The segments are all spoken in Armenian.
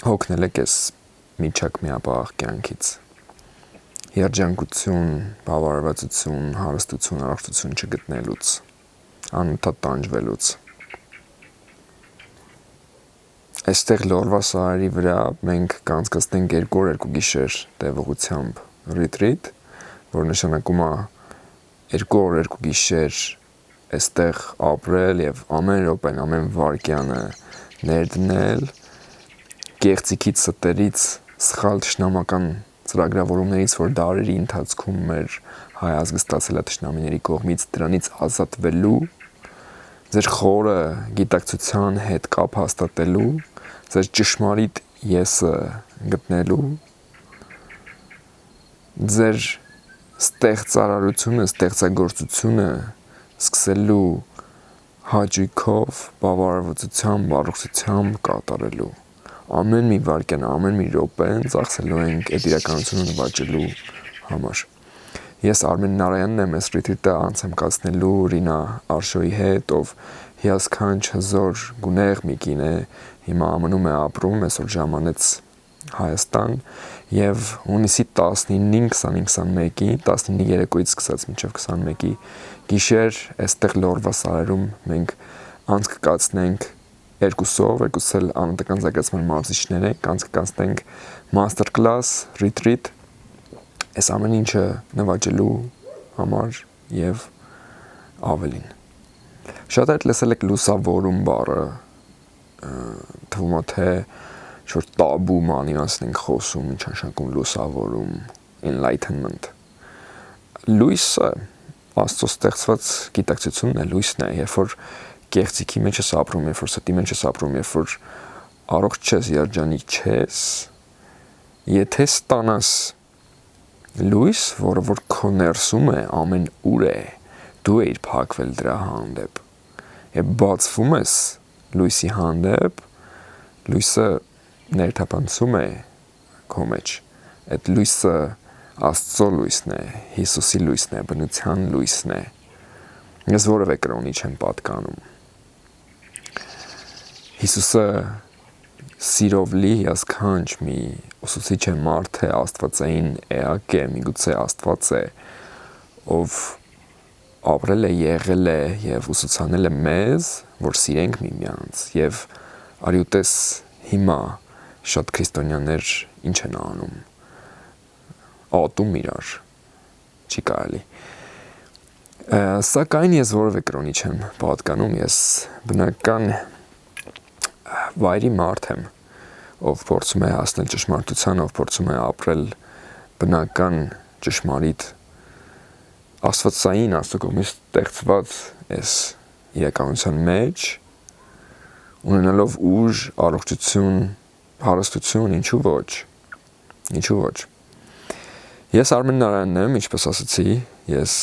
հոգնել եք ես միջակ միապաղ կյանքից, երջանկություն, բավարարվածություն, հարստություն, առողջություն չգտնելուց, անընդհատ տանջվելուց։ Այստեղ լորվա սարերի վրա մենք կանցկացնենք 2 օր 2 գիշեր տևողությամբ ռիտրիտ, որ նշանակում է 2 օր 2 գիշեր այստեղ ապրել եւ ամեն րոպեն, ամեն վայրկյանը ներդնել, կեղծիքից, ստերից, սխալ թշնամական ծրագրավորումներից, որ դարերի ընթացքում մեր հայ ազգը ստացել է թշնամիների կողմից, դրանից ազատվելու, ձեր խորը գիտակցության հետ կապ հաստատելու, ձեր ճշմարիտ եսը գտնելու, ձեր ստեղծարարությունը, ստեղծագործությունը սկսելու հաճույքով, բավարարվածությամբ, առողջությամբ կատարելու։ Ամեն մի վայրկյան, ամեն մի րոպեն ծախսելու ենք այդ իրականությունը նվաճելու համար։ Ես Արմեն Նարայանն եմ, այս ռիտրիտը անց եմ կացնելու Ռինա Արշոյի հետ, ով հիասքանչ հզոր գունեղ մի կին է, հիմա ԱՄՆ-ում է ապրում, այսօր ժամանեց Հայաստան, եւ հունիսի 19-25-21-ի 19-ի երեկոյից սկսած մինչև 21-ի գիշեր այստեղ լորվա սարերում մենք անց կկացնենք երկուսով էլ անհատական զարգացման մարզիչներ ենք, անց կկանցնենք master class, retreat, այս ամեն ինչը նվաճելու համար եւ ավելին։ Շատ այդ լսել եք լուսավորում բառը, թվում է թե շուտ տաբու մանիանցն ենք խոսում, ինչ նշանակում լուսավորում, enlightenment։ Լույսը Աստծո ստեղծված գիտակցությունն է, լույսն է, երբ որ կեղծիքի մեջ ես ապրում, երբ որ ստի մեջ ես ապրում, երբ որ առողջ ես, երջանիկ չես, եթե ստանաս լույս, որը որ քո ներսում է, ամեն ուր է, դու ես փակվել դրա հանդեպ։ Եվ բացվում ես լույսի հանդեպ, լույսը ներթափանցում է քո մեջ։ Այդ լույսը Աստծո լույսն է, Հիսուսի լույսն է, բնության լույսն է։ Ես որևէ կրոնի չեմ պատկանում։ Հիսուսը սիրով լի հիասքանչ մի ուսուցիչ է, մարդ է, աստվածային էակ է, միգուցե Աստված է, ով ապրել է, եղել է եւ ուսուցանել է մեզ, որ սիրենք միմյանց, եւ արի ուտես հիմա շատ քրիստոնյաներ ինչ են անում, ատում իրար, չի կարելի։ Սակայն ես որևէ կրոնի չեմ պատկանում, ես բնական վայրի մարդ եմ, ով փորձում է հասնել ճշմարտության, ով փորձում է ապրել բնական ճշմարիտ աստվածային Աստծո կողմից ստեղծված այս իրականության մեջ, ունենալով ուժ, առողջություն, հարստություն, ինչու ոչ։ Ես Արմեն Նարայանն եմ, ինչպես ասացի, ես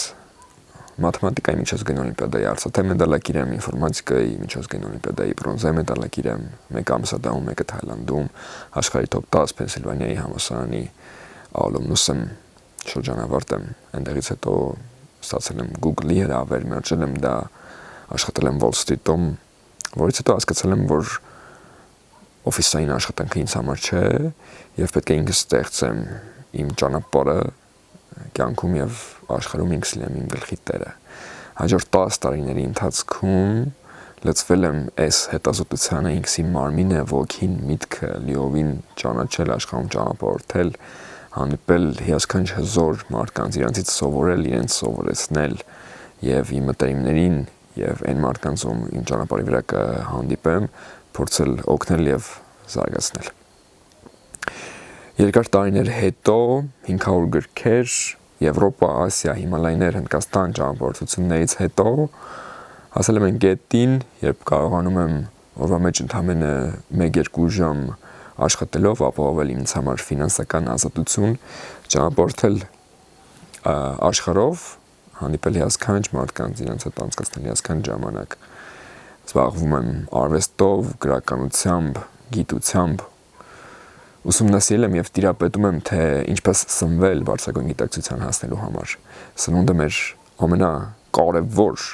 մաթեմատիկայի միջազգային օլիմպիադայի արծաթե մեդալակիր եմ, ինֆորմատիկայի միջազգային օլիմպիադայի բրոնզե մեդալակիր եմ, մեկը Ամստերդամում, մեկը Թայլանդում, աշխարհի top 10 Փենսիլվանիայի համալսարանի ալումնուս եմ, շրջանավարտ եմ, այնտեղից հետո ստացել եմ Google-ի հրավեր, մերժել եմ դա, աշխատել եմ Wall Street-ում, որից հետո հասկացել եմ, որ օֆիսային աշխատանքը ինձ համար չէ, եւ պետք է ինքս ստեղծեմ իմ ճանապարհը կյանքում եւ աշխարհում ինքս լինեմ իմ գլխի տերը։ Հաջորդ 10 տարիների ընթացքում լծվել եմ այս հետազոտությանը, ինքսի մարմինը, ոգին, միտքը լիովին ճանաչել, աշխարհում ճանապարհորդել, հանդիպել հիասքանչ հզոր մարդկանց, իրանցից սովորել, իրենց սովորեցնել եւ իմ մտերիմներին եւ այն մարդկանց, ում իմ ճանապարհի վրա կհանդիպեմ, փորձել օգնել եւ զարգացնել։ Երկար տարիներ հետո 500 գրքեր, Եվրոպա, Ասիա, Հիմալայներ, Հնդկաստան ճանապարհորդություններից հետո հասել եմ այն կետին, երբ կարողանում եմ օրվա մեջ ընդամենը 1-2 ժամ աշխատելով ապահովել ինձ համար ֆինանսական ազատություն, ճանապարհորդել աշխարհով, հանդիպել հիասքանչ մարդկանց, իրենց հետ անցկացնել հիասքանչ ժամանակ։ Զբաղվում եմ արվեստով, գրականությամբ, գիտությամբ, ուսումնասիրել եմ եւ տիրապետում եմ, թե ինչպես սնվել բարձրագույն գիտակցության հասնելու համար։ Սնունդը մեր ամենակարևոր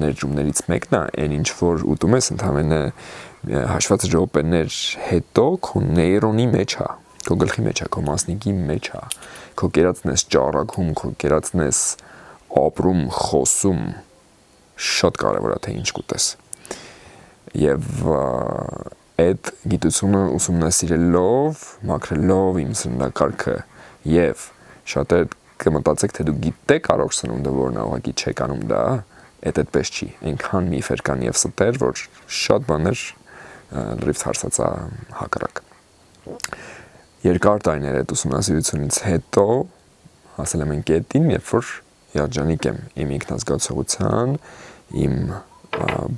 ներդրումներից մեկն է, այն ինչ որ ուտում ես ընդհանրապես հաշված րոպեներ հետո քո նեյրոնի մեջ է, քո գլխի մեջ է, քո մասնիկի մեջ է, քո կերածն ես ճառագում, քո կերածն ես ապրում, խոսում, շատ կարևոր է թե ինչ կուտես։ Եվ այդ գիտությունը ուսումնասիրելով, մաքրելով իմ սննդակարգը եւ շատեր կմտածեք թե դու գիտեք առողջ սնունդը որն է, ուղղակի չեք անում դա, այդպես չի։ Այնքան միֆեր կան եւ ստեր, որ շատ բաներ լրիվ ցարսած է հակառակ։ Երկար տարիներ այդ ուսումնասիրությունից հետո հասել եմ այն կետին, երբ որ երջանիկ եմ իմ ինքնազգացողության, իմ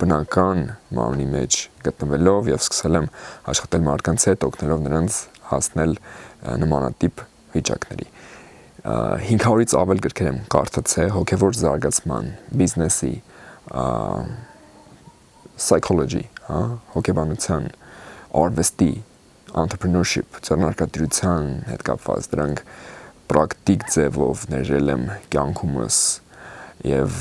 բնական մարմնի մեջ գտնվելով եւ սկսել եմ աշխատել մարդկանց հետ, օգնելով նրանց հասնել նմանատիպ վիճակների։ 500-ից ավել գրքեր եմ կարդացել հոգեվոր զարգացման, բիզնեսի, psychology, հոգեբանության, արվեստի, entrepreneurship, ձեռնարկատիրության հետ կապված դրանք պրակտիկ ձևով ներել եմ կյանքումս եւ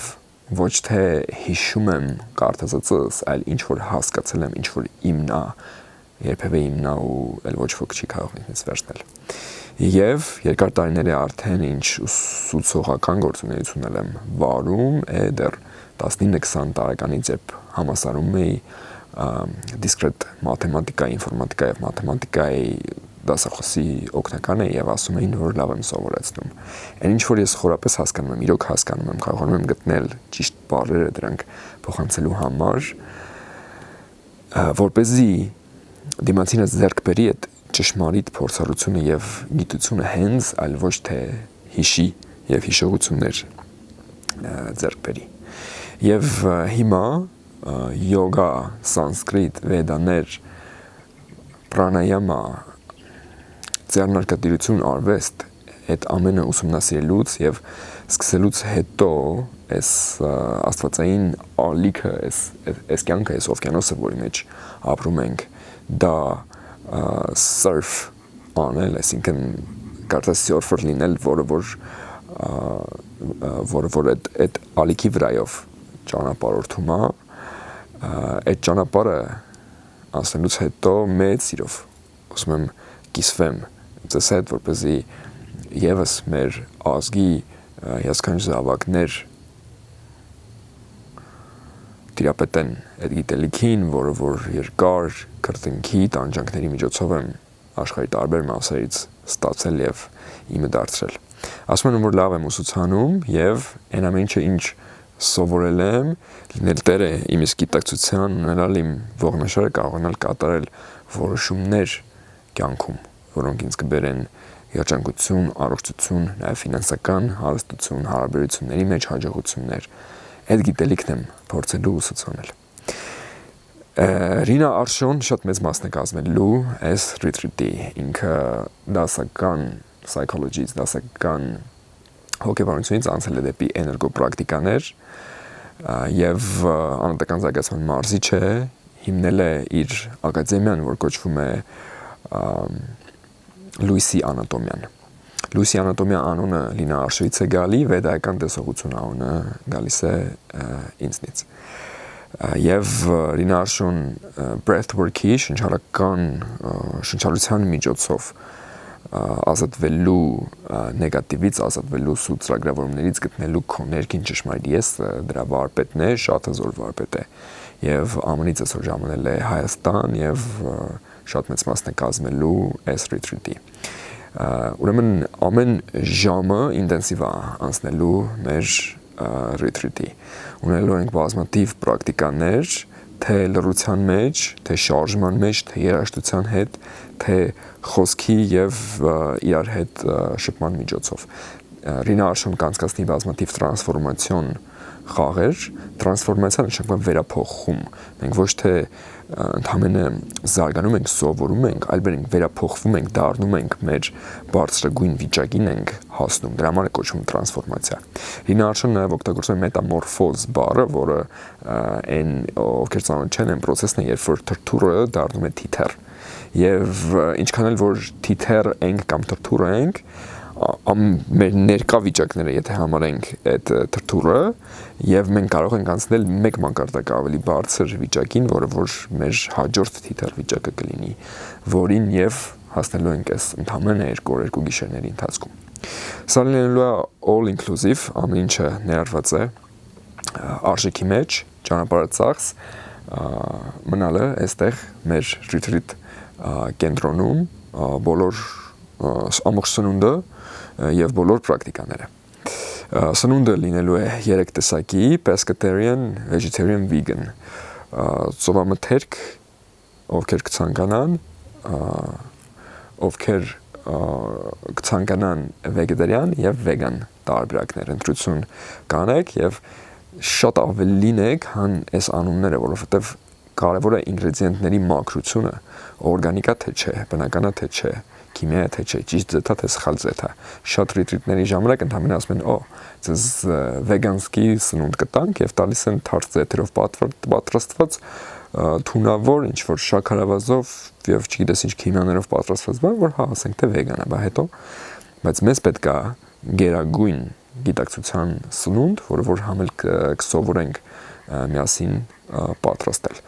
ոչ թե հիշում եմ կարդացածս, այլ ինչ որ հասկացել եմ, ինչ որ իմն է, երբևէ իմն է ու այլ ոչ ոք չի կարող ինձ վերցնել։ Եվ երկար տարիներ է արդեն ինչ ուսուցողական գործունեություն եմ վարում, դեռ 19-20 տարեկանից երբ համասարում էի դիսկրետ մաթեմատիկա, ինֆորմատիկա եւ մաթեմատիկայի դասախոսի օգնական էի եւ ասում էին, որ լավ եմ սովորեցնում։ Այն ինչ որ ես խորապես հասկանում եմ, իրոք հասկանում եմ, կարողանում եմ գտնել ճիշտ բառերը դրանք փոխանցելու համար, որպեսզի դիմացինս ձեռք բերի այդ ճշմարիտ փորձառությունը եւ գիտությունը հենց, այլ ոչ թե հիշի եւ հիշողություններ ձեռք բերի։ Եվ հիմա յոգա, սանսկրիտ, վեդաներ, պրանայամա, ձեռնարկատիրություն, արվեստ, այդ ամենը ուսումնասիրելուց եւ սկսելուց հետո այս աստվածային ալիքը, այս կյանքը, այս օվկիանոսը, որի մեջ ապրում ենք, դա surf անել, այսինքն կարծես surfer լինել, որը այդ ալիքի վրայով ճանապարհորդում է, այդ ճանապարհը անցնելուց հետո մեծ սիրով ուզում եմ կիսվեմ ձեզ հետ, որպեսզի եւս մեր ազգի հիասքանչ զավակներ տիրապետեն այդ գիտելիքին, որը որ երկար քրտինքի տանջանքների միջոցով եմ աշխարհի տարբեր մասերից ստացել եւ իմը դարձրել։ Ասում եմ, որ լավ եմ ուսուցանում եւ այն ամենը ինչ սովորել եմ, լինել տերը իմ իսկ գիտակցության, ունենալ իմ ողնաշարը, կարողանալ կատարել որոշումներ կյանքում, որոնք ինձ կբերեն երջանկություն, առողջություն, նաև ֆինանսական հարստություն, հարաբերությունների մեջ հաջողություններ։ Այդ գիտելիքն եմ փորձելու ուսուցանել։ Ռինա Արշոն շատ մեծ մասն է կազմելու այս ռիթրիտի, ինքը դասական psychologist, դասական հոգեբանությունից անցել է դեպի էներգոպրակտիկաներ եւ անհատական զարգացման մարզիչ է, հիմնել է իր ակադեմիան, որ կոչվում է Լուիսի անատոմիան։ Լուիսի անատոմիա անունը Լինա Արշոյից է գալի, վեդայական տեսողություն անունը գալիս է ինձնից։ Եվ Լինա Արշոն breathwork-ի շնչառության միջոցով ազատվելու նեգատիվից, ազատվելու սուտ ծրագրավորումներից գտնելու քո ներքին ճշմարիտ եսը, դրա վարպետն է, շատ հզոր վարպետ է եւ ԱՄՆ-ից այսօր ժամանել է Հայաստան եւ շատ մեծ մասն է կազմելու այս ռիթրիտի։ Ուրեմն ամեն ժամը ինտենսիվ է անցնելու մեր ռիթրիտի։ Ունենալու ենք բազմաթիվ պրակտիկաներ, թե լռության մեջ, թե շարժման մեջ, թե երաժշտության հետ, թե խոսքի եւ իրար հետ շփման միջոցով։ Ռինա Արշոն կանցկացնի բազմաթիվ տրանսֆորմացիոն խաղեր, տրանսֆորմացիան նշանակում է վերափոխում։ Մենք ոչ թե ընդհանրապես զարգանում ենք, սովորում ենք, այլ վերափոխվում ենք, դառնում ենք մեր բարձրագույն վիճակին ենք հասնում։ Դրա համար է կոչվում տրանսֆորմացիա։ Ռինա Արշոնը նաև օգտագործում է մետամորֆոզ բառը, որը այն ովքեր ծանոթ չեն, այն process-ն է, երբ որ թրթուրը դառնում է թիթեռ։ Եվ ինչքան էլ որ թիթեռ ենք կամ թրթուր ենք, մեր ներկա վիճակները, եթե համարենք այդ թրթուրը, եւ մենք կարող ենք անցնել մեկ մակարդակ ավելի բարձր վիճակին, որը որ մեր հաջորդ թիթեռ վիճակը կլինի, որին եւ հասնելու ենք այս ընդամենը 2 գիշերների ընթացքում։ Սա լինելու է all inclusive, ամեն ինչը ներառված է արժեքի մեջ, ճանապարհը ծախս, մնալը այստեղ մեր retreat կենտրոնում, բոլոր ամբողջ սնունդը եւ բոլոր պրակտիկաները։ Սնունդը լինելու է 3 տեսակի՝ pescatarian, vegetarian, vegan։ Ծովամթերք, ովքեր կցանկանան, ովքեր կցանկանան vegetarian եւ vegan տարբերակներ ընտրություն կանեք եւ շատ ավելի լինեք հան այս անունները, որովհետեւ կարևոր է ինգրեդիենտների մաքրությունը, օրգանիկա թե չէ, բնականա թե չէ, քիմիա թե չէ, ճիշտ ձեթա թե սխալ ձեթա։ Շատ ռիտրիտների ժամանակ ընդհանրապես ասում են, ձեզ վեգանսկի սնունդ կտանք եւ տալիս են թարմ ձեթերով պատրաստված թունավոր ինչ որ շաքարավազով եւ չգիտես ինչ քիմիաներով պատրաստված բան, որ ասենք թե վեգան է, բայց մեզ պետք է գերագույն գիտակցության սնունդ, որը որ համել կսովորենք միասին պատրաստել։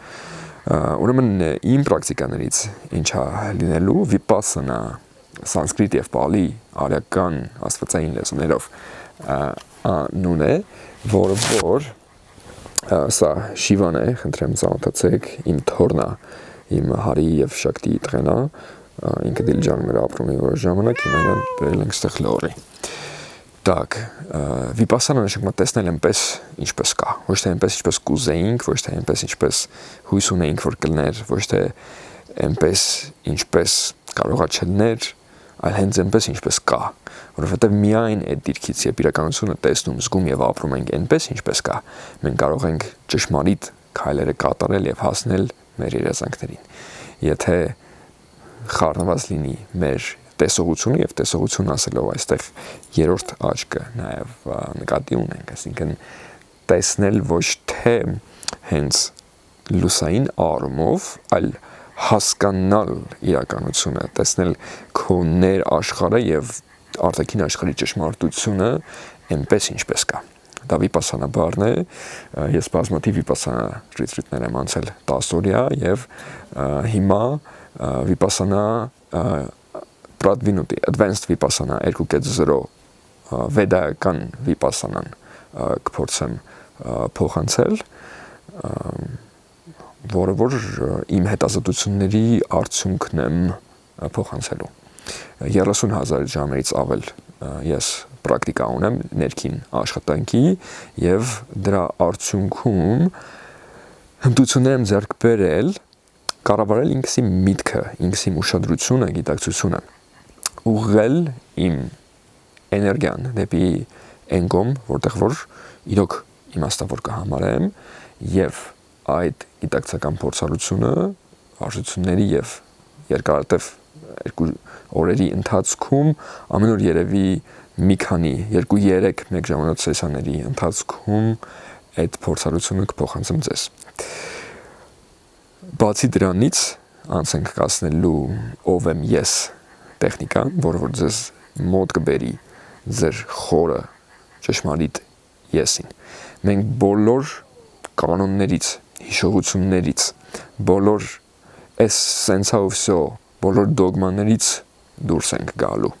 Ուրեմն իմ պրակտիկաներից ինչա լինելու վիպասանա սանսկրիտ եւ պալի արական աստվածային լեզուներով նուն է, որը որ սա շիվան է, խնդրեմ ծանոթացեք, իմ թորնա, իմ հարի եւ շակտի տղենա, ինքը դիլջանում էր ապրում մի որոշ ժամանակ, հիմա իրան բերել ենք ստեղ լորի։ Так, վիպասանա նշանակում է տեսնել այնպես ինչպես կա, ոչ թե այնպես ինչպես կուզեինք, ոչ թե այնպես ինչպես հույս ունեինք որ կլներ, ոչ թե այնպես ինչպես կարողա չլներ, այլ հենց այնպես ինչպես կա, որովհետև միայն այդ դիրքից երբ իրականությունը տեսնում, զգում եւ ապրում ենք այնպես ինչպես կա, մենք կարող ենք ճշմարիտ քայլերը կատարել եւ հասնել մեր երազանքներին։ Եթե խառնված լինի մեր տեսողությունը եւ տեսողություն ասելով այստեղ երրորդ աչքը նաեւ նկատի ունենք, այսինքն տեսնել ոչ թե հենց լուսային առումով, այլ հասկանալ իրականությունը, տեսնել քո ներ աշխարհը եւ արտաքին աշխարհի ճշմարտությունը այնպես ինչպես կա։ Դա վիպասանա բառն է, ես բազմաթիվ վիպասանա ռիտրիտներ եմ անցել 10 օրյա եւ հիմա վիպասանա Pradvinuti, Advanced Vipassana 2.0 վեդայական վիպասանան կփորձեմ փոխանցել, որը որ իմ հետազոտությունների արդյունքն եմ փոխանցելու։ 30,000 ժամերից ավել ես պրակտիկա ունեմ ներքին աշխատանքի եւ դրա արդյունքում հմտություններ եմ ձեռք բերել, կառավարել ինքսի միտքը, ինքսի ուշադրությունը, գիտակցությունը ուղղել իմ էներգիան դեպի էնկոմ, որտեղ որ իրոք իմաստավոր կհամարեմ եւ այդ գիտակցական փորձառությունը արժությունների եւ երկարատև 2 օրերի ընթացքում ամեն օր երևի մի քանի 2-3 մեկ ժամանակ սեսիաների ընթացքում այդ փորձառությունը կփոխանցեմ ձեզ։ Բացի դրանից անցենք կասնելու ով եմ ես տեխնիկան, որը որ ձեզ մոտ կբերի ձեր խորը ճշմարիտ եսին։ Մենք բոլոր կանոններից, հիշողություններից, բոլոր այս սենսով վсё, բոլոր դոգմաներից դուրս ենք գալու։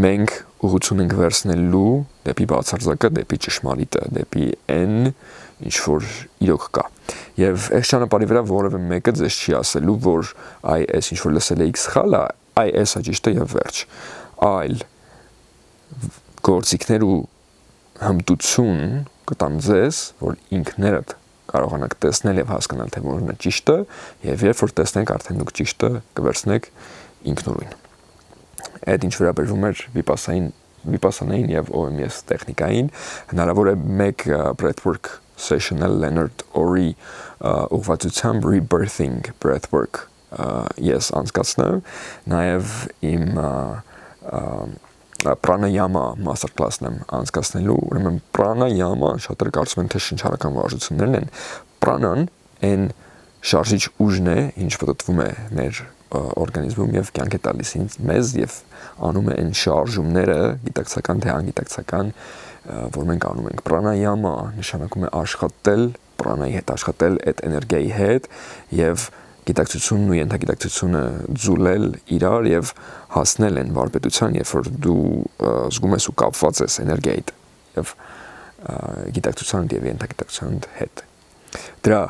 Մենք ուղղություն ենք վերցնելու դեպի բացարձակը, դեպի ճշմարիտը, դեպի այն ինչ որ իրոք կա։ Եվ այս ճանապարհի վրա որևէ մեկը ձեզ չի ասելու, որ այ այս ինչ որ լսել եք սխալ է, այ էսա ճիշտ է եւ վերջ, այլ գործիքներ ու հմտություն կտան ձեզ, որ ինքներդ կարողանաք տեսնել եւ հասկանալ թե որն է ճիշտը, եւ երբ որ տեսնեք արդեն դուք ճիշտը կվերցնեք ինքնուրույն։ Այդ ինչ վերաբերվում է վիպասանային եւ OMS տեխնիկային, հնարավոր է մեկ breathwork session-ը Leonard Orr-ի ուղղվածությամբ rebirthing breathwork ես անցկացնեմ, նաև իմ պրանայամա masterclass-ն եմ անցկացնելու, ուրեմն պրանայամա շատերը կարծում են թե շնչառական վարժություններն են, պրանան այն շարժիչ ուժն է, ինչ պատտվում է մեր օրգանիզմում եւ կյանք է տալիս մեզ եւ անում է այն շարժումները գիտակցական թե անգիտակցական, որ մենք անում ենք պրանայամա, նշանակում է աշխատել, պրանայի հետ աշխատել այդ էներգիայի հետ եւ գիտակցությունն ու ենթագիտակցությունը ձուլել իրար եւ հասնել այն վարպետության, երբ որ դու զգում ես ու կապված ես էներգիայիդ եւ գիտակցության եւ ենթագիտակցության հետ։ Դրա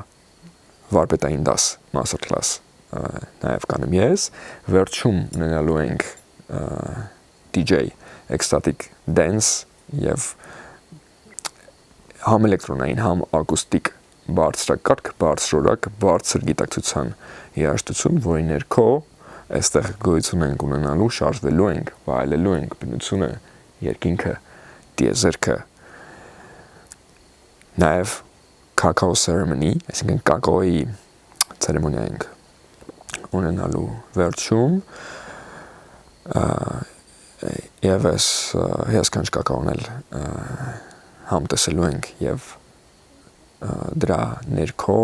վարպետային դաս master class նաեւ կանեմ ես, վերջում ունենալու ենք DJ ecstatic dance եւ համ էլեկտրոնային, համ ակուստիկ բարձրակարգ, բարձրորակ, բարձր գիտակցության երաժշտություն, որի ներքո այստեղ գոյություն ենք ունենալու, շարժվելու ենք, վայելելու ենք բնությունը, երկինքը, տիեզերքը, նաև cacao ceremony, այսինքն կակաոյի ցերեմոնիա ենք ունենալու վերջում, եւս հիասքանչ կակաոնել համտեսելու ենք եւ դրա ներքո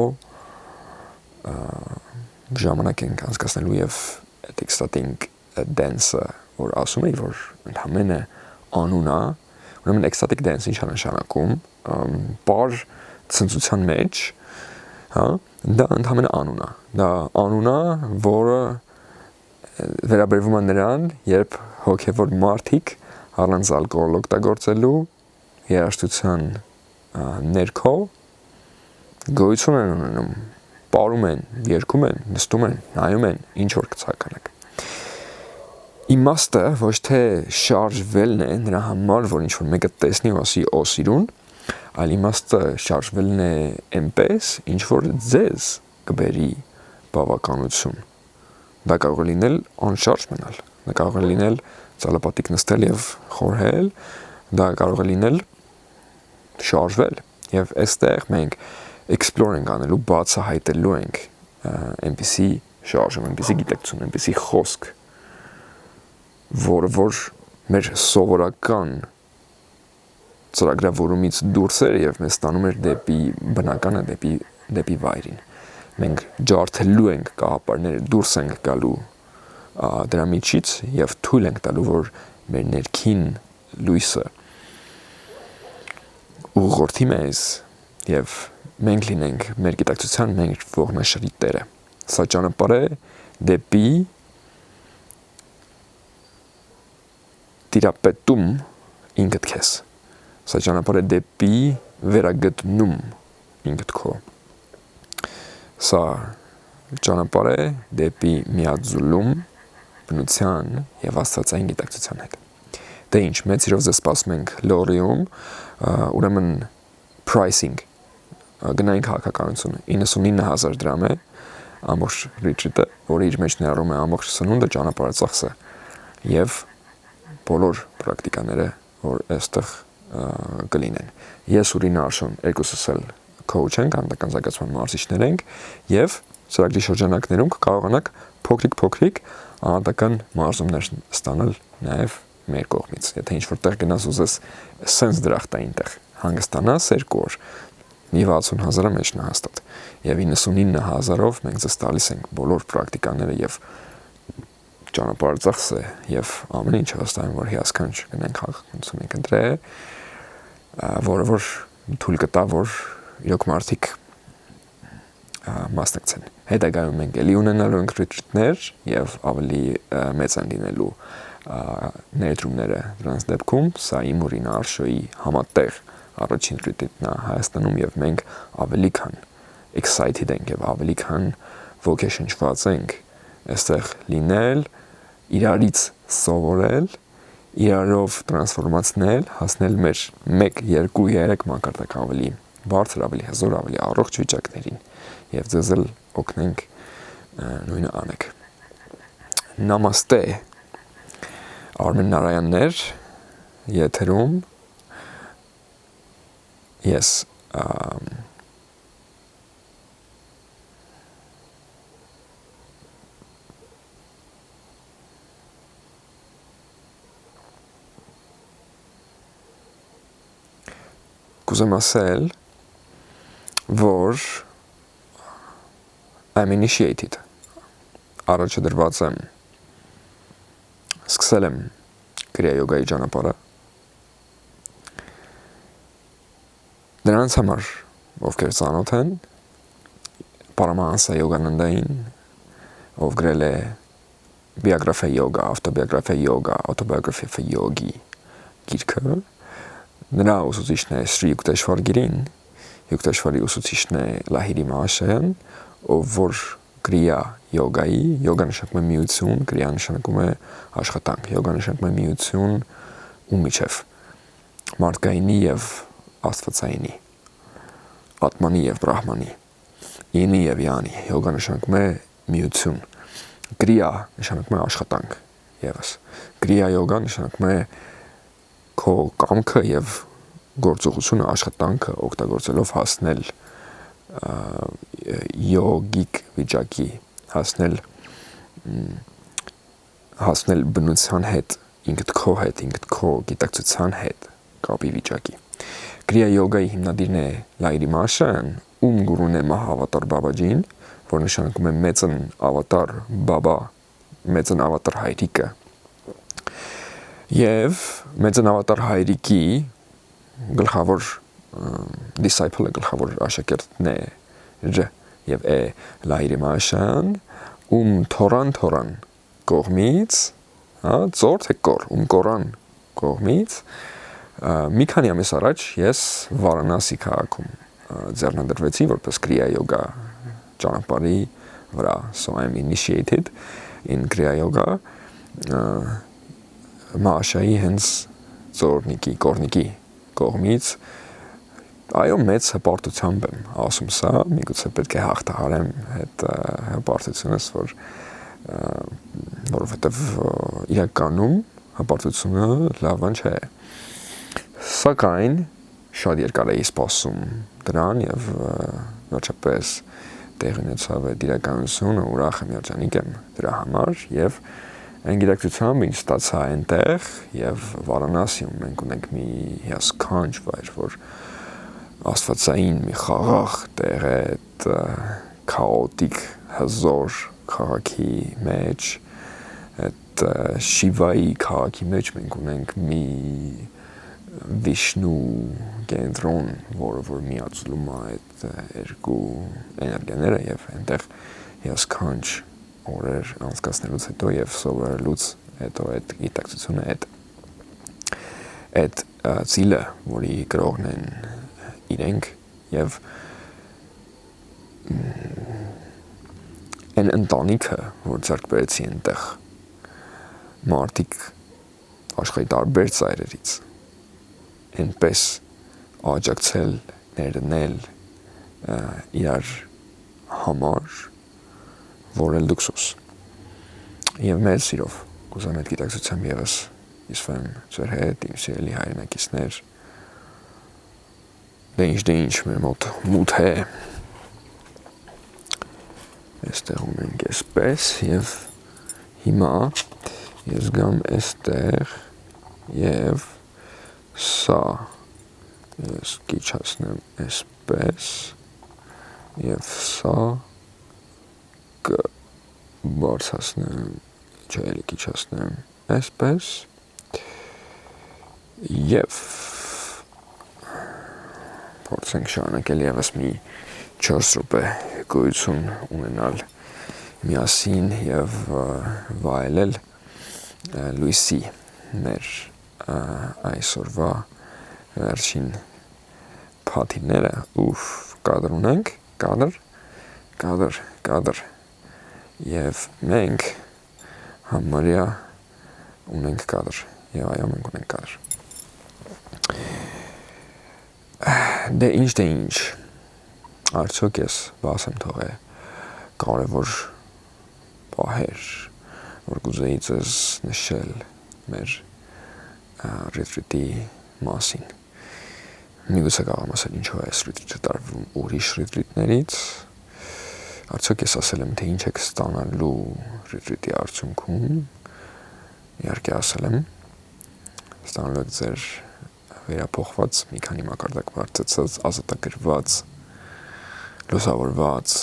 ժամանակ ենք անցկացնելու եւ այդ ecstatic dance-ը, որ ասում էի, որ ընդհանրապես անունա, ուրեմն ecstatic dance ինչ է նշանակում, բար ցնծության մեջ, հա, դա ընդհանրապես անունա, դա անունա, որը վերաբերվում է նրան, երբ հոգեվոր մարդիկ առանց ալկոհոլ օգտագործելու երաժշտության ներքո գոյություն են ունենում, պարում են, երգում են, նստում են, նայում են, ինչ որ կցականակ։ Իմաստը ոչ թե շարժվելն է նրա համար, որ ինչ որ մեկը տեսնի ու ասի «Օ սիրուն», այլ իմաստը շարժվելն է այնպես, ինչ որ ձեզ կբերի բավականություն։ Դա կարող է լինել անշարժ մնալ, դա կարող է լինել ծալապատիկ նստել եւ խորհել, դա կարող է լինել շարժվել եւ այստեղ մենք explore ենք անելու, բացահայտելու ենք այնպիսի շարժում, այնպիսի գիտակցություն, այնպիսի խոսք, որ մեր սովորական ծրագրավորումից դուրս էր եւ մեզ տանում էր դեպի բնականը, դեպի վայրին։ Մենք ջարդելու ենք կաղապարները, դուրս ենք գալու դրա միջից եւ թույլ ենք տալու, որ մեր ներքին լույսը ուղղորդի մեզ եւ մենք լինենք մեր գիտակցության մեր ողնաշրի տերը։ Սա ճանապարհ է դեպի տիրապետում ինքդ քեզ։ Սա ճանապարհ է դեպի վերագտնում ինքդ քո։ Սա ճանապարհ է դեպի միաձուլում բնության եւ աստվածային գիտակցության հետ։ Դե ինչ, մեծ սիրով ձեզ սպասում ենք Լորիում, ուրեմն pricing գնային քաղաքականությունը 99,000 դրամ է ամբողջ ռիթրիտը, որը իր մեջ ներառում է ամբողջ սնունդը, ճանապարհածախսը եւ բոլոր պրակտիկաները, որ այստեղ կլինեն։ Ես ու Ռինա Արշոն երկուսս էլ coach ենք, հանդական զարգացման մարզիչներ ենք եւ ծրագրի շրջանակներում կկարողանաք փոքրիկ անհատական մարզումներ ստանալ նաեւ մեր կողմից։ Եթե ինչ որտեղ գնաս ուզես սենց դրախտային տեղ հանգստանաս 2 օր, մի 60,000-ը մեջն հաստատ։ Եվ 99,000-ով մենք ձեզ տալիս ենք բոլոր պրակտիկաները եւ ճանապարհածախսը եւ ամեն ինչ հաստատում, որ հիասքանչ գնանք քաղաքականություն ենք ընտրել, որը որ թույլ կտա, որ իրոք մարդիկ մասնակցեն։ Հետագայում մենք էլի ունենալու ենք ռիթրիտներ եւ ավելի մեծ են լինելու ներդրումները դրանց դեպքում, սա իմ ու Ռինա Արշոյի համատեղ առաջին ռիթրիտն է Հայաստանում եւ մենք ավելի քան excited ենք եւ ավելի քան ոգեշնչված ենք այստեղ լինել, իրարից սովորել, իրարով տրանսֆորմացնել, հասնել մեր 1, 2, 3 մակարդակ ավելի բարձր, ավելի հզոր, ավելի առողջ վիճակներին եւ ձեզ էլ օգնենք նույնը անեք։ Նամաստե։ Արմեն Նարայաններ եթերում ես կուզեմ ասել, որ I'm initiated, առաջը դրված եմ սկսել եմ Կրիա յոգայի ճանապարհը դրանց համար ովքեր ծանոթ են Paramahansa Yoganandային ով գրել է Biography Yoga, Autobiography Yoga, Autobiography of a Yogi գիրքը նրա ուսուցիչն է Sri Yukteswar Girin Yukteswar-ի ուսուցիչն է Lahiri Mahashayan ով որ Kriya յոգայի յոգա նշանակում է միություն Kriya նշանակում է աշխատանք յոգա նշանակում է միություն ու միջև մարդկայինի եւ աստվածայինի Atmani եւ Brahmani Ինի եւ Յանի յոգա նշանակում է միություն Kriya նշանակում է աշխատանք եւս Kriya յոգա նշանակում է քո կամքը եւ գործողությունը աշխատանքը օգտագործելով հասնել վիճակի հասնել բնության հետ ինքդ քո գիտակցության հետ կապի վիճակի Kriya յոգայի հիմնադիրն է Lahiri Mahashayan ում գուրուն է Mahavtar Babajiին որ նշանակում է մեծն ավատար բաբա մեծն ավատար հայրիկը եւ մեծն ավատար հայրիկի գլխավոր disciple գլխավոր աշակերտն է եւ է Lahiri Mahashayan ում թորան կողմից ծոր թե կոր ում կորան կողմից մի քանի ամիս առաջ ես Varanasi քաղաքում ձեռնադրվեցի որպես Kriya yoga ճանապարհի վրա so I'm initiated in Kriya yoga Mahashայի հենց ծորնիկի կորնիկի կողմից այո մեծ հպարտությամբ եմ ասում սա միգուցե պետք է հաղթահարեմ այդ հպարտությունս որովհետև իրականում հպարտությունը լավ բան չէ Սակայն շատ երկար էի սպասում դրան եւ վերջապես տեղի ունեցավ այդ իրականությունը ուրախ եմ երջանիկ եմ դրա համար եւ այն գիտակցությամբ ինչ ստացա այնտեղ եւ Varanasi-ում մենք ունենք մի հիասքանչ վայր որ աստվածային մի խաղաղ տեղ է այդ քաոտիկ հզոր քաղաքի մեջ այդ Շիվայի քաղաքի մեջ մենք ունենք մի Vishnu կենտրոն, որը որ միացնում է այդ երկու էներգիաները եւ այնտեղ հիասքանչ օրեր անցկացնելուց հետո եւ սովորելուց հետո այդ գիտակցությունը այդ ցիլը, որի գրողն են իրենք եւ այն ընտանիքը, որ ձեռք բերեցի այնտեղ մարդիկ աշխարհի տարբեր ծայրերից այնպես աջակցել, ներդնել իրար համար, որ էլ լուքսուս։ Եվ մեծ սիրով կուզեմ այդ գիտակցությամբ ևս իսվեմ ձեր հետ, իմ սիրելի հայրենակիցներ, դե ինչ մեր մոտ մութ է, այստեղ ունենք այսպես և հիմա ես գամ այստեղ և սա ես կիչացնեմ այսպես և սա կբարձրացնեմ, չէ էլի կիչացնեմ այսպես և փորձենք շարունակել ևս մի 4 րոպե գոյություն ունենալ միասին և վայելել լույսի մեր այսօրվա վերջին փաթիները կադր ունենք, կադր և մենք համարյա ունենք կադր և այո մենք ունենք կադր դե ինչ արդյոք ես բաս եմ թողել կարևոր պահեր որ կուզեի ձեզ նշել մեր ռետրիտի մասին միգուցե կարող եմ ասել ինչով է այս ռետրիտը տարվում ուրիշ ռետրիտներից արդյոք ես ասել եմ թե ինչ եք ստանալու ռետրիտի արդյունքում իհարկե ասել եմ ստանալու եք ձեր վերափոխված մի քանի մակարդակ բարձրացած ազատագրված լուսավորված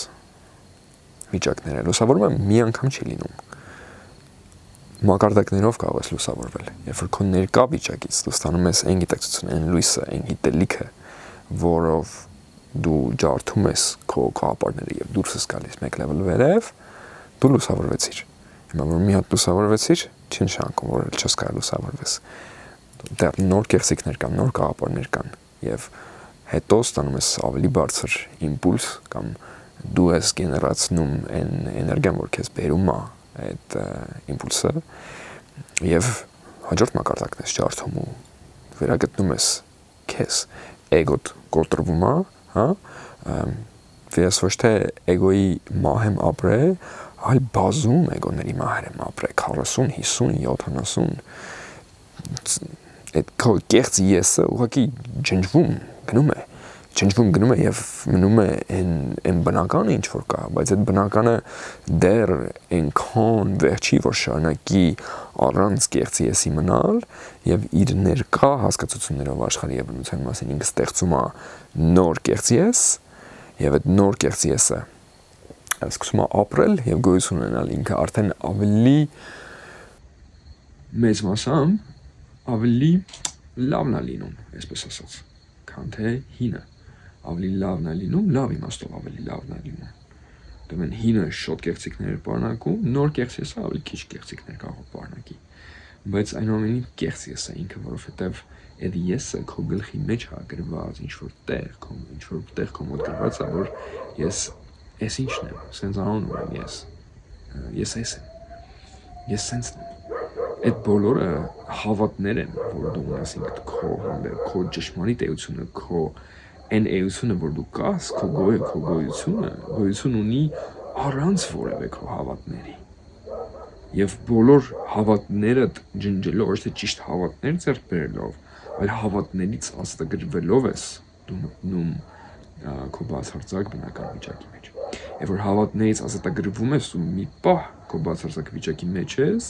վիճակները։ Լուսավորումը մի անգամ չի լինում։ Մակարդակներով կարող ես լուսավորվել։ Երբ որ քո ներկա վիճակից դու ստանում ես այն գիտակցությունը, այն լույսը, այն գիտելիքը, որով դու ջարդում ես քո ապարները եւ դուրս ես գալիս մեկ level վերև, դու լուսավորվեցիր։ Հիմա որ մի հատ լուսավորվեցիր, չի նշանակում, որ չես կարող լուսավորվես։ Դեռ նոր կեղծիքներ կան, նոր կաղապարներ կան եւ հետո ստանում ես ավելի բարձր իմպուլս կամ դու ես գեներացնում այն էներգիան, որ քեզ բերում է այդ իմպուլսը եւ հաջորդ մակարդակն ես ջարդում ու վերագտնում ես քեզ էգոտ կոտրվում է, հա, ես ոչ թե էգոյի մահ եմ ապրել, այլ բազում էգոների մահեր եմ ապրել 40, 50, 70 այդ քո կեղծ եսը ուղղակի ջնջվում գնում է եւ մնում է այն բնականը ինչ որ կա, բայց այդ բնականը դեռ այնքան վերջի որ շարունակի առանց կեղծ եսի մնալ եւ իր ներկա հասկացություններով աշխարհի եւ բնության մասին ինքը ստեղծում է նոր կեղծ ես եւ այդ նոր կեղծ եսը սկսում է ապրել եւ գոյություն ունենալ ինքը արդեն ավելի մեծ մասամբ ավելի լավն է լինում, այսպես ասած, քան թե հինը ավելի լավն է լինում, լավ իմաստով ավելի լավն է լինում։ Դեմեն հինը շատ կեղծիքներ պարունակում, նոր կեղծ եսը ավելի քիչ կեղծիքներ կարող պարունակի։ Բայց այնուամենին կեղծ եսը ինքը, որովհետեւ այդ եսը քո գլխի մեջ է գրված ինչ որ տեղ քո մոտ գրված է, որ ես ինչն եմ, սենց անում եմ ես եմ սենցն եմ։ Այդ բոլորը հավատներ են, որ դու ունես ինքդ քո հանդեպ, քո ճշմարիտ էությունը, քո այն էությունը, որ դու կաս, քո գոյություն ունի առանց որևէ քո հավատների։ Եվ բոլոր հավատներդ ջնջելով, ոչ թե ճիշտ հավատներ ձեռք բերելով, այլ հավատներից ազատագրվելով ես դու մտնում քո բացարձակ բնական վիճակի մեջ։ Եվ որ հավատներից ազատագրվում ես ու մի պահ քո բացարձակ վիճակի մեջ ես,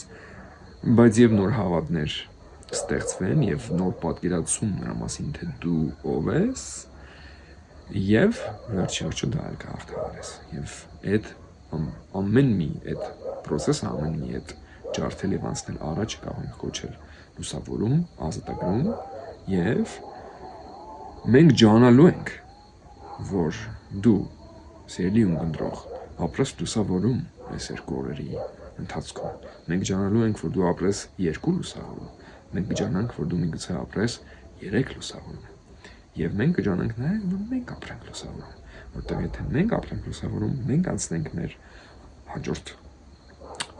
բայց եւ նոր հավատներ ստեղծվեն եւ նոր պատկերացում նրա մասին թե դու ով ես եւ վերջիվերջո դա էլ կհաղթահարես եւ այդ ամեն մի այդ process-ը ամեն մի այդ ջարդել եւ անցնել առաջ կարող ենք կոչել լուսավորում, ազատագրում եւ մենք ջանալու ենք որ դու սիրելի ունկնդրող ապրես լուսավորում այս երկու օրերի ընթացքում մենք ջանալու ենք որ դու ապրես 2 լուսավորում մենք կջանանք որ դու միգուցե ապրես 3 լուսավորում եւ մենք կջանանք նաեւ որ մենք ապրենք լուսավորում որտեղ եթե մենք ապրենք լուսավորում մենք անցնենք մեր հաջորդ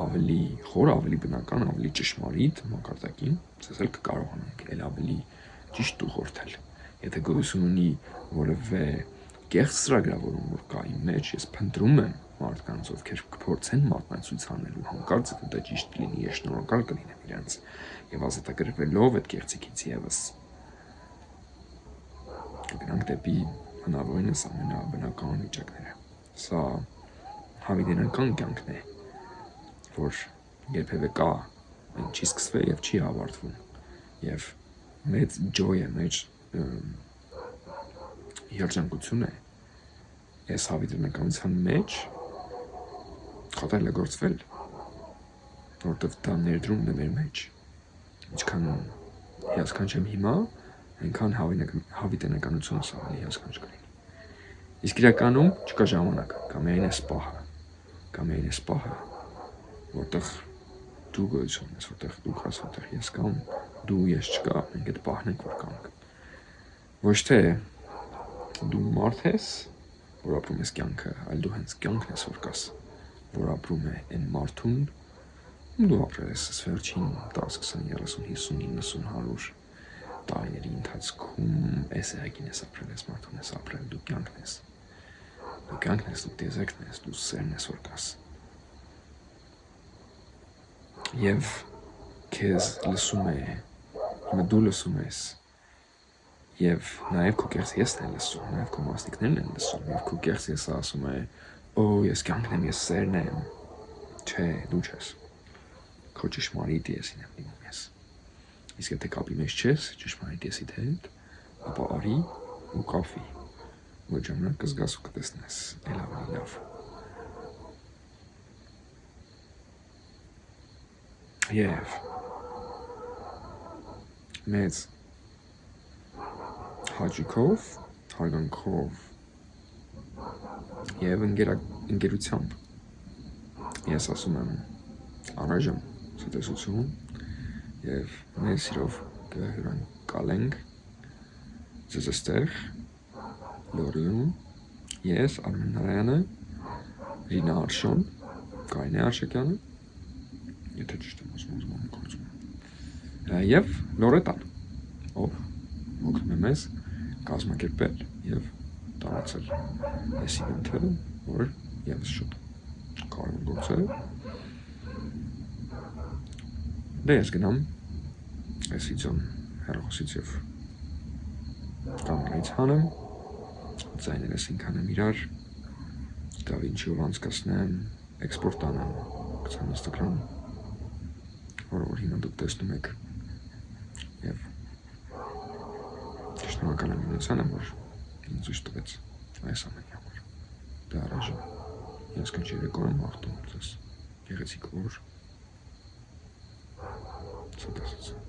ավելի խոր ավելի բնական ավելի ճշմարիտ մակարդակին ցես էլ կկարողանանք ել ավելի ճիշտ ուղղորդել եթե գոյություն ունի որևէ կեղծ ծրագրավորում որ կա իմ մեջ ես փնտրում եմ մարդկանց ովքեր կփորձեն մատնացույց անելու հանկարծ դա ճիշտ լինի ես շնորհակալ կլինեմ իրենց եւ ազատագրվելով այդ կեղծիքից եւս կգնանք դեպի հնարավորինս ամենաբնական վիճակները սա հավիտենական կյանքն է որ երբևէ կա այն չի սկսվել եւ չի ավարտվում եւ մեծ joy է մեծ երջանկություն է այս հավիտենականության մեջ կատարելագործվել որտեվ դա ներդրումն է մեր մեջ ինչքան հիասքանչ եմ հիմա այնքան հավիտենականությունս ավելի հիասքանչ կլինի իսկ իրականում չկա ժամանակ կամ այն է սպահը որտեղ դու գոյություն ես որտեղ դու կաս որտեղ ես կամ դու ես չկա մենք այդ պահն ենք որ կանք ոչ թե դու մարդ ես որ ապրում ես կյանքը այլ դու հենց կյանքն ես որ կաս որ ապրում է այն մարդուն դու ապրել ես վերջին 10, 20, 30, 50, 90, 100 տարիների ընթացքում այս այգին ես ապրել ես մարդուն ես ապրել դու կյանքն ես դու տեզեկն ես դու սերն ես որ կաս եւ քեզ լսում է հիմա դու լսում ես եւ նաեւ քո կեղծ եսն է լսում նաեւ քո մասնիկներն են լսում եւ քո կեղծ եսը ասում է օ ես կյանքն եմ ես սերն եմ չէ դու չես քո ճշմարիտ եսին եմ լինում ես իսկ եթե կապի մեջ չես ճշմարիտ եսիդ հետ ապա արի ու կապվի ոչ ժամանակ կզգաս ու կտեսնես էլ ավելի լավ Եվ մեծ հաճույքով, հարգանքով եւ ընկերությամբ ես ասում եմ առայժմ ցտեսություն եւ մեծ սիրով կհյուրանքալենք ձեզ այստեղ լորիում ես Արմեն Նարայանը, Ռինա Արշոն, Կարինե Արշակյանը, եթե ճիշտ եմ ասում եւ Լորետան, ով օգնում է մեզ կազմակերպել եւ տարածել այս իվենթը, որ եւս շուտ կարևոր գործ է։ Դե ես գնամ այս վիդեոն հեռախոսից եւ կամերայից հանեմ, ձայներս ինքանեմ իրար, DaVinci-ով անցկացնեմ, էքսպորտ անեմ, գցեմ Instagram, որ հիմա դուք տեսնում եք եւ շնորհակալ եմ ինձանը, որ ինձ ուշ տվեց այս ամենի համար։ Դա առայժմ ես կնչ երեկո եմ աղթում ձեզ գեղեցիկ օր, ցտեսություն։